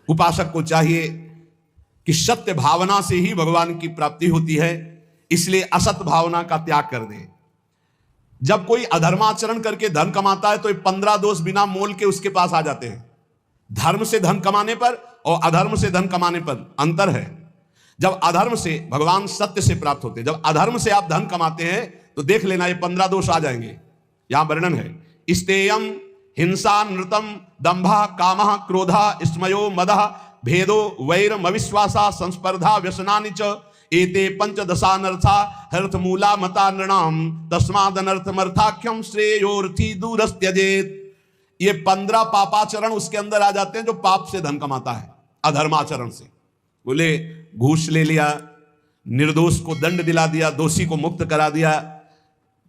उपासक को चाहिए कि सत्य भावना से ही भगवान की प्राप्ति होती है, इसलिए असत भावना का त्याग कर दे। जब कोई अधर्माचरण करके धन कमाता है तो ये 15 दोष बिना मोल के उसके पास आ जाते हैं। धर्म से धन कमाने पर और अधर्म से धन कमाने पर अंतर है। जब अधर्म से भगवान सत्य से प्राप्त होते हैं, जब अधर्म से आप धन कमाते हैं तो देख लेना ये 15 दोष आ जाएंगे। यहां वर्णन है, स्तेयम हिंसा नृतम दंभा कामः क्रोधा स्मयो मदः भेदो वैरम अविश्वासा संस्पर्धा व्यसनानि च एते पंचदशानर्था हर्थमूला मता नृणाम तस्मादनर्थमर्थाख्यम श्रेयोर्थी दूरस्त्यजेत। ये 15 पापाचरण उसके अंदर आ जाते हैं जो पाप से धन कमाता है अधर्माचरण से। बोले घूस ले लिया, निर्दोष को दंड दिला दिया, दोषी को मुक्त करा दिया,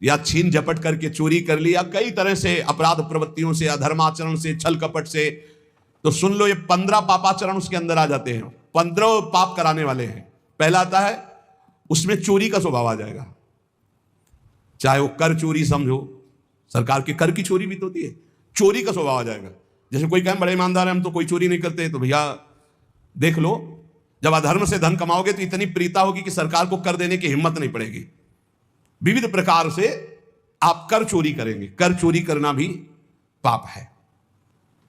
या छीन झपट करके चोरी कर लिया, कई तरह से अपराध प्रवृत्तियों से, अधर्माचरण से, छल कपट से। तो सुन लो, ये 15 पापाचरण उसके अंदर आ जाते हैं। 15 पाप कराने वाले हैं। पहला आता है, उसमें चोरी का स्वभाव आ जाएगा। चाहे वो कर चोरी समझो, सरकार के कर की चोरी भी तो होती है, चोरी का स्वभाव आ जाएगा। जैसे कोई कहे बड़े ईमानदार है हम तो कोई चोरी नहीं करते, तो भैया देख लो, जब अधर्म से धन कमाओगे तो इतनी प्रीता होगी कि सरकार को कर देने की हिम्मत नहीं पड़ेगी। विविध प्रकार से आप कर चोरी करेंगे। कर चोरी करना भी पाप है,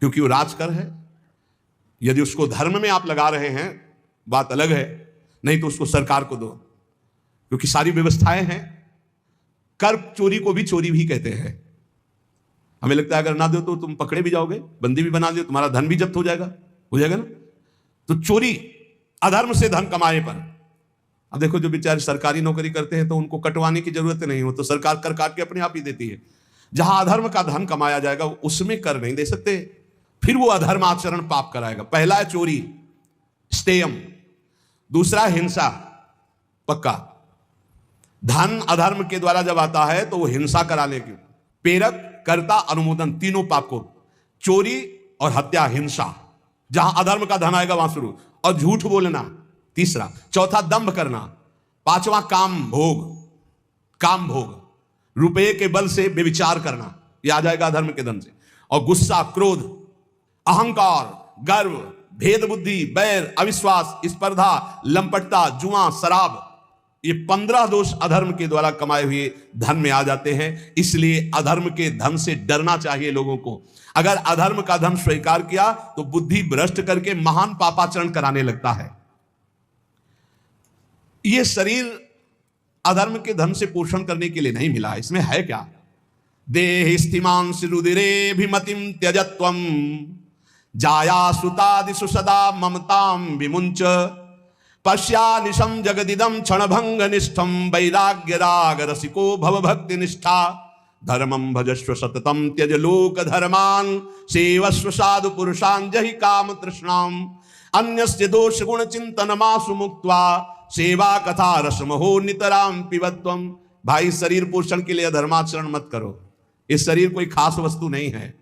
क्योंकि वो राजकर है। यदि उसको धर्म में आप लगा रहे हैं बात अलग है, नहीं तो उसको सरकार को दो, क्योंकि सारी व्यवस्थाएं हैं। कर चोरी को भी चोरी भी कहते हैं। हमें लगता है अगर ना दो तो तुम पकड़े भी जाओगे, बंदी भी बना दो, तुम्हारा धन भी जब्त हो जाएगा ना। तो चोरी अधर्म से धन कमाए पर, अब देखो जो बेचारे सरकारी नौकरी करते हैं तो उनको कटवाने की जरूरत नहीं हो, तो सरकार कर काट के अपने आप ही देती है। जहां अधर्म का धन कमाया जाएगा उसमें कर नहीं दे सकते, फिर वो अधर्म आचरण पाप कराएगा। पहला है चोरी, स्तेयम। दूसरा हिंसा, पक्का। धन अधर्म के द्वारा जब आता है तो वो हिंसा कराने की, प्रेरक कर्ता अनुमोदन, तीनों पाप को, चोरी और हत्या, हिंसा। जहां अधर्म का धन आएगा वहां शुरू। और झूठ बोलना तीसरा। चौथा दंभ करना। पांचवा काम भोग, रुपये के बल से व्यभिचार करना, यह आ जाएगा अधर्म के धन से। और गुस्सा, क्रोध, अहंकार, गर्व, भेद बुद्धि, बैर, अविश्वास, स्पर्धा, लंपटता, जुआ, शराब, ये 15 दोष अधर्म के द्वारा कमाए हुए धन में आ जाते हैं। इसलिए अधर्म के धन से डरना चाहिए लोगों को। अगर अधर्म का धन स्वीकार किया तो बुद्धि भ्रष्ट करके महान पापाचरण कराने लगता है। यह शरीर अधर्म के धन से पोषण करने के लिए नहीं मिला है। इसमें है क्या? देह स्थिमांस रुदिरे भिमतिम त्यजत्वम जाया सुतादिषु सदा ममताम विमुंच पश्यानिशम जगदिदम क्षणभंग निष्ठम वैराग्य राग रसिको भव भक्ति निष्ठा धर्मम भजस्व सततम त्यज लोक धर्मान सेवस्व साधु पुरुषान जहि काम तृष्णाम अन्यस्य दोष गुण चिंतन मासु मुक्त्वा सेवा कथा रसमहो नितराम पिबत्वम। भाई, शरीर पोषण के लिए धर्माचरण मत करो। ये शरीर कोई खास वस्तु नहीं है।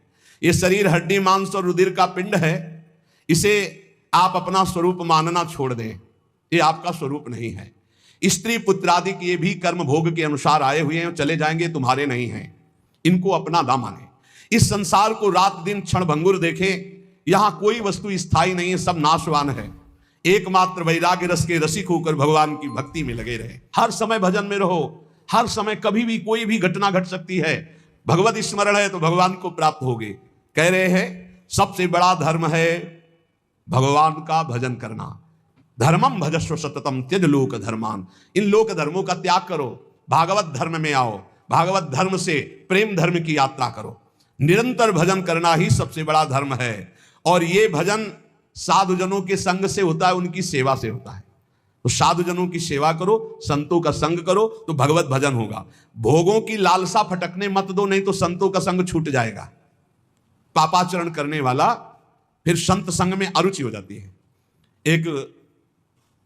ये शरीर हड्डी मांस और रुधिर का पिंड है। इसे आप अपना स्वरूप मानना छोड़ दें। ये आपका स्वरूप नहीं है। स्त्री पुत्रादि के ये भी कर्म भोग के अनुसार आए हुए हैं, चले जाएंगे, तुम्हारे नहीं हैं। इनको अपना ना माने। इस संसार को रात दिन क्षण भंगुर देखें। यहां कोई वस्तु स्थायी नहीं है, सब नाशवान है। एकमात्र वैराग्य रस के रसिक होकर भगवान की भक्ति में लगे रहे। हर समय भजन में रहो। हर समय कभी भी कोई भी घटना घट सकती है। भगवत स्मरण है तो भगवान को प्राप्त होगे। कह रहे हैं सबसे बड़ा धर्म है भगवान का भजन करना। धर्मम भजस्व सततम त्यज लोक धर्मान। इन लोक धर्मों का त्याग करो, भागवत धर्म में आओ। भागवत धर्म से प्रेम धर्म की यात्रा करो। निरंतर भजन करना ही सबसे बड़ा धर्म है। और ये भजन साधुजनों के संग से होता है, उनकी सेवा से होता है। तो साधुजनों की सेवा करो, संतों का संग करो, तो भगवत भजन होगा। भोगों की लालसा फटकने मत दो, नहीं तो संतों का संग छूट जाएगा। पापाचरण करने वाला फिर संत संग में अरुचि हो जाती है। एक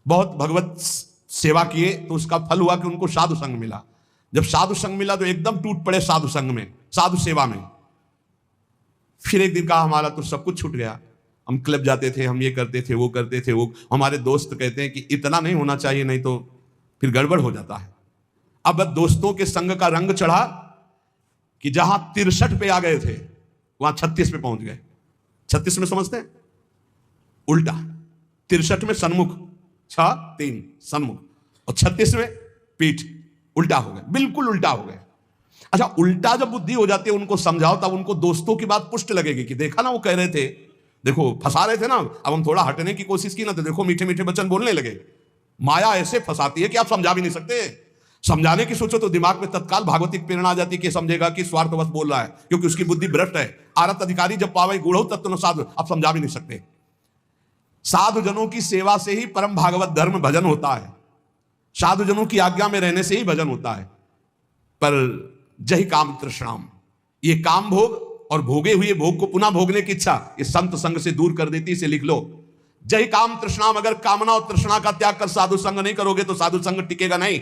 बहुत भगवत सेवा किए तो उसका फल हुआ कि उनको साधु संग मिला। जब साधु संग मिला तो एकदम टूट पड़े साधु संग में, साधु सेवा में। फिर एक दिन कहा हमारा तो सब कुछ छूट गया। हम क्लब जाते थे, हम ये करते थे, वो करते थे। वो हमारे दोस्त कहते हैं कि इतना नहीं होना चाहिए, नहीं तो फिर गड़बड़ हो जाता है। अब दोस्तों के संग का रंग चढ़ा कि जहां 63 पे आ गए थे वहां 36 पे पहुंच गए। 36 में समझते हैं, उल्टा, 63 में सन्मुख, 6 3 सन्मुख, और 36 में पीठ, उल्टा हो गए, बिल्कुल उल्टा हो गए। अच्छा, उल्टा जब बुद्धि हो जाती है, उनको समझाओ तब उनको दोस्तों की बात पुष्ट लगेगी कि देखा ना वो कह रहे थे, देखो फंसा रहे थे ना, अब हम थोड़ा हटने की कोशिश की ना तो देखो मीठे मीठे वचन बोलने लगे। माया ऐसे फंसाती है कि आप समझा भी नहीं सकते। समझाने की सोचो तो दिमाग में तत्काल भागवतिक प्रेरणा आ जाती है कि समझेगा कि स्वार्थवश बोल रहा है, क्योंकि उसकी बुद्धि भ्रष्ट है। आरत अधिकारी जब पावे गुढ़ो तत्व न साधु, आप समझा भी नहीं सकते। साधु जनों की सेवा से ही परम भागवत धर्म भजन होता है, साधु जनों की आज्ञा में रहने से ही भजन होता है। पर जय काम तृष्णाम, ये काम भोग और भोगे हुए भोग को पुनः भोगने की इच्छा, ये संत संग से दूर कर देती। इसे लिख लो, जय काम तृष्णाम। अगर कामना और तृष्णा का त्याग कर साधु संग नहीं करोगे तो साधु संग टिकेगा नहीं।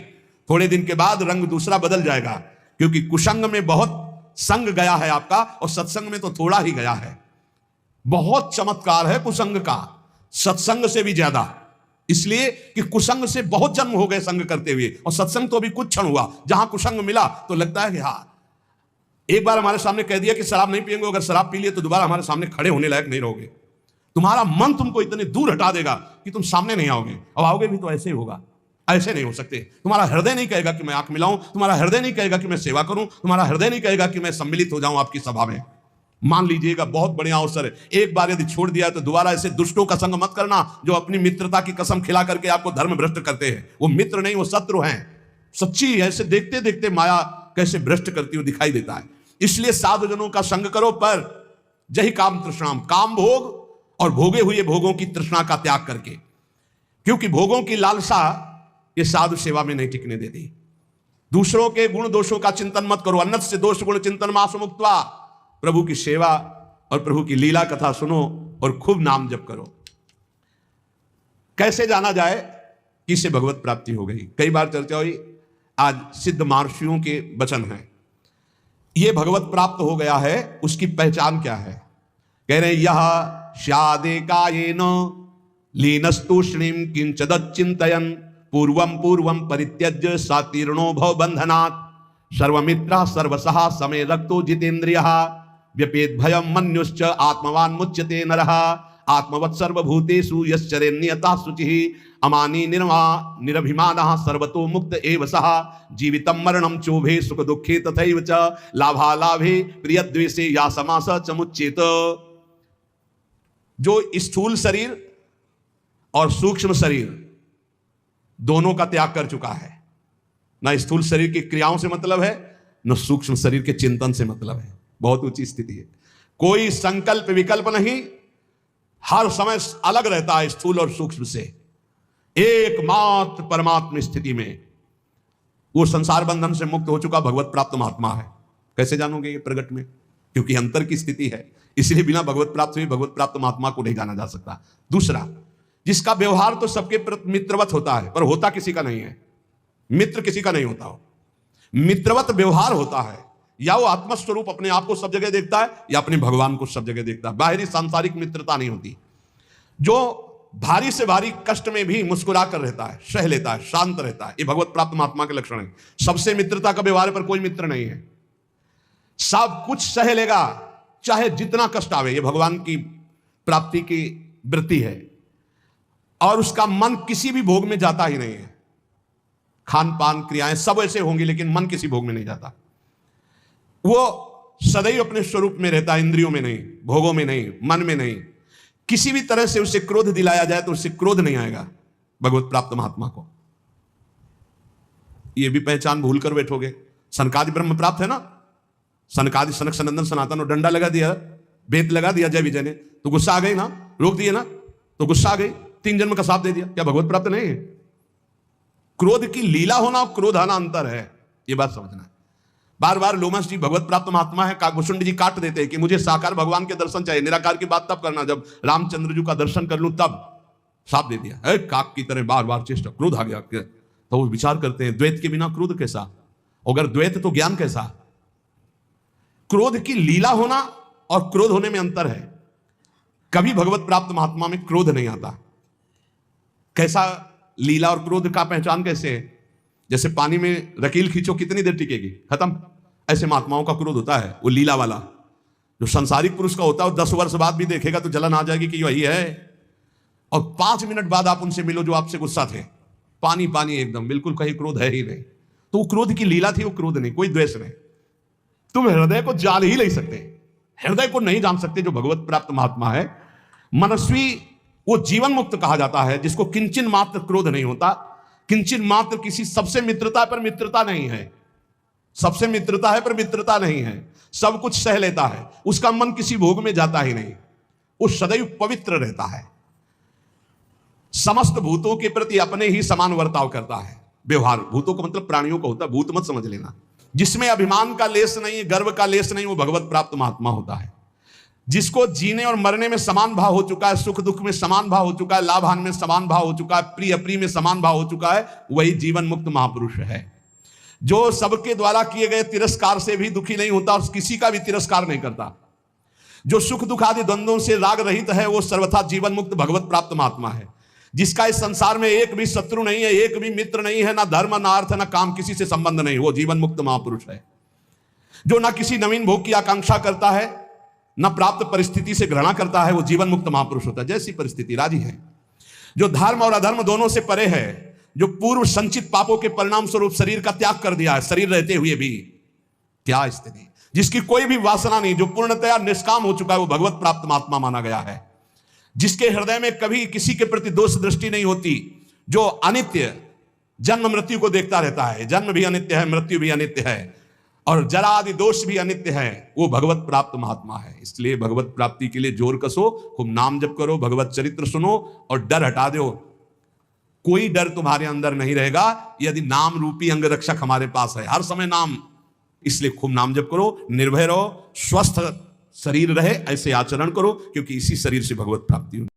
थोड़े दिन के बाद रंग दूसरा बदल जाएगा, क्योंकि कुसंग में बहुत संग गया है आपका और सत्संग में तो थोड़ा ही गया है। बहुत चमत्कार है कुसंग का, सत्संग से भी ज्यादा, इसलिए कि कुसंग से बहुत जन्म हो गए संग करते हुए, और सत्संग तो अभी कुछ क्षण हुआ। जहां कुसंग मिला तो लगता है कि हाँ, एक बार हमारे सामने कह दिया कि शराब नहीं पिएंगे, अगर शराब पी लिए तो दोबारा हमारे सामने खड़े होने लायक नहीं रहोगे। तुम्हारा मन तुमको इतने दूर हटा देगा कि तुम सामने नहीं आओगे, अब आओगे भी तो ऐसे ही होगा, ऐसे नहीं हो सकते। तुम्हारा हृदय नहीं कहेगा कि मैं आंख मिलाऊं, तुम्हारा हृदय नहीं कहेगा कि मैं सेवा करूं, तुम्हारा हृदय नहीं कहेगा कि मैं सम्मिलित हो जाऊं आपकी सभा में। मान लीजिएगा बहुत बढ़िया अवसर है, एक बार यदि छोड़ दिया तो दोबारा ऐसे दुष्टों का संग मत करना जो अपनी मित्रता की कसम खिला करके आपको धर्म भ्रष्ट करते हैं। वो मित्र नहीं, वो शत्रु हैं। सच्ची ऐसे देखते देखते माया कैसे भ्रष्ट करती हुई दिखाई देता है। इसलिए साधुजनों का संग करो, पर जही काम तृष्णाम, काम भोग और भोगे हुए भोगों की तृष्णा का त्याग करके, क्योंकि भोगों की लालसा ये साधु सेवा में नहीं टिकने देती। दूसरों के गुण दोषों का चिंतन मत करो, अन्नत से दोष गुण चिंतन मासु मुक्त्वा। प्रभु की सेवा और प्रभु की लीला कथा सुनो और खूब नाम जप करो। कैसे जाना जाए कि इससे भगवत प्राप्ति हो गई? कई बार चर्चा हुई, आज सिद्ध महर्षियों के वचन हैं। ये भगवत प्राप्त हो गया है, उसकी पहचान क्या है? कह रहे यह स्यादे कायेन लीनस्तूष्णीम किंचदच्चिंतयन् पूर्वं पूर्वं परित्यज्य सातीर्णो भव बंधनात् सर्वमित्रा सर्वसहा समय रक्तो जितेन्द्रियः व्यपेत भयं मन्युश्च आत्मवान् मुच्यते नरः आत्मवत् सर्वभूतेषु यश्चरेन्नियता शुचिः अमानी निरभिमानः सर्वतो मुक्त एव सः जीवितं मरणं चोभे सुख दुःखे तथैव च लाभालाभे प्रियद्वेषे या समास च मुच्येत। जो स्थूल शरीर और सूक्ष्म शरीर दोनों का त्याग कर चुका है, ना स्थूल शरीर की क्रियाओं से मतलब है, न सूक्ष्म शरीर के चिंतन से मतलब है। बहुत ऊंची स्थिति है, कोई संकल्प विकल्प नहीं, हर समय अलग रहता है स्थूल और सूक्ष्म से। एकमात्र परमात्म स्थिति में वो संसार बंधन से मुक्त हो चुका भगवत प्राप्त महात्मा है। कैसे जानोगे ये? प्रगट में, क्योंकि अंतर की स्थिति है, इसलिए बिना भगवत प्राप्त हुए भगवत प्राप्त महात्मा को नहीं जाना जा सकता। दूसरा, जिसका व्यवहार तो सबके मित्रवत होता है, पर होता किसी का नहीं है। मित्र किसी का नहीं होता हो, मित्रवत व्यवहार होता है। या वो आत्मस्वरूप अपने आप को सब जगह देखता है, या अपने भगवान को सब जगह देखता है। बाहरी सांसारिक मित्रता नहीं होती। जो भारी से भारी कष्ट में भी मुस्कुरा कर रहता है, सह लेता है, शांत रहता है, ये भगवत प्राप्त महात्मा के लक्षण है। सबसे मित्रता का व्यवहार पर कोई मित्र नहीं है, सब कुछ सह लेगा चाहे जितना कष्ट आवे। ये भगवान की प्राप्ति की वृत्ति है, और उसका मन किसी भी भोग में जाता ही नहीं है। खान पान क्रियाएं सब ऐसे होंगी, लेकिन मन किसी भोग में नहीं जाता। वो सदैव अपने स्वरूप में रहता है, इंद्रियों में नहीं, भोगों में नहीं, मन में नहीं। किसी भी तरह से उसे क्रोध दिलाया जाए तो उससे क्रोध नहीं आएगा भगवत प्राप्त महात्मा को। ये भी पहचान भूल कर बैठोगे। सनकादि ब्रह्म प्राप्त है ना, सनकादि सनक सनंदन सनातन, और डंडा लगा दिया, बेत लगा दिया जय विजय ने, तो गुस्सा आ गई ना, रोक दिए ना, तो गुस्सा आ गई, 3 जन्म का साथ दे दिया। क्या भगवत प्राप्त नहीं है? क्रोध की लीला होना और क्रोध आना अंतर है, ये बात समझना है। बार बार लोमस जी भगवत प्राप्त महात्मा है, काकभूषुंड जी काट देते हैं कि मुझे साकार भगवान के दर्शन चाहिए, निराकार की बात तब करना जब रामचंद्र जी का दर्शन कर लूं तब। साफ दे दिया, काक की तरह बार बार चेष्टा, क्रोध आ गया। तो वो विचार करते हैं, द्वैत के बिना क्रोध कैसा? अगर द्वैत तो ज्ञान कैसा? क्रोध की लीला होना और क्रोध होने में अंतर है। कभी भगवत प्राप्त महात्मा में क्रोध नहीं आता। कैसा लीला और क्रोध का पहचान कैसे है? जैसे पानी में रकील खींचो, कितनी देर टिकेगी, खत्म। ऐसे महात्माओं का क्रोध होता है, वो लीला वाला। जो संसारिक पुरुष का होता है वो 10 वर्ष बाद भी देखेगा तो जलन आ जाएगी कि वही है। और 5 मिनट बाद आप उनसे मिलो जो आपसे गुस्सा थे, पानी पानी एकदम, बिल्कुल कहीं क्रोध है ही नहीं। तो वो क्रोध की लीला थी, वो क्रोध नहीं, कोई द्वेष नहीं। तुम हृदय को जान ही नहीं सकते, हृदय को नहीं जान सकते। जो भगवत प्राप्त महात्मा है, मनस्वी, वो जीवन मुक्त कहा जाता है, जिसको किंचन मात्र क्रोध नहीं होता, किंचन मात्र किसी सबसे मित्रता पर मित्रता नहीं है, सबसे मित्रता है पर मित्रता नहीं है, सब कुछ सह लेता है, उसका मन किसी भोग में जाता ही नहीं, वो सदैव पवित्र रहता है, समस्त भूतों के प्रति अपने ही समान वर्ताव करता है। व्यवहार, भूतों का मतलब प्राणियों का होता है, भूत मत समझ लेना। जिसमें अभिमान का लेस नहीं, गर्व का लेस नहीं, वो भगवत प्राप्त महात्मा होता है। जिसको जीने और मरने में समान भाव हो चुका है, सुख दुख में समान भाव हो चुका है, लाभ हानि में समान भाव हो चुका है, प्रिय अप्रिय में समान भाव हो चुका है, वही जीवन मुक्त महापुरुष है। जो सबके द्वारा किए गए तिरस्कार से भी दुखी नहीं होता और किसी का भी तिरस्कार नहीं करता, जो सुख दुख आदि द्वंद्वों से राग रहित है, वो सर्वथा जीवन मुक्त भगवत प्राप्त महात्मा है। जिसका इस संसार में एक भी शत्रु नहीं है, एक भी मित्र नहीं है, ना धर्म ना अर्थ ना काम, किसी से संबंध नहीं, वो जीवन मुक्त महापुरुष है। जो ना किसी नवीन भोग की आकांक्षा करता है, ना प्राप्त परिस्थिति से घृणा करता है, वो जीवन मुक्त महापुरुष होता है। जैसी परिस्थिति राजी है। जो धर्म और अधर्म दोनों से परे है, जो पूर्व संचित पापों के परिणाम स्वरूप शरीर का त्याग कर दिया है, शरीर रहते हुए भी, क्या स्थिति, जिसकी कोई भी वासना नहीं, जो पूर्णतया निष्काम हो चुका है, वो भगवत प्राप्त महात्मा माना गया है। जिसके हृदय में कभी किसी के प्रति दोष दृष्टि नहीं होती, जो अनित्य जन्म मृत्यु को देखता रहता है, जन्म भी अनित्य है, मृत्यु भी अनित्य है, और जरा आदि दोष भी अनित्य है, वो भगवत प्राप्त महात्मा है। इसलिए भगवत प्राप्ति के लिए जोर कसो, खूब नाम जप करो, भगवत चरित्र सुनो और डर हटा दो। कोई डर तुम्हारे अंदर नहीं रहेगा यदि नाम रूपी अंग रक्षक हमारे पास है, हर समय नाम। इसलिए खूब नाम जप करो, निर्भय रहो, स्वस्थ शरीर रहे, ऐसे आचरण करो, क्योंकि इसी शरीर से भगवत प्राप्ति होनी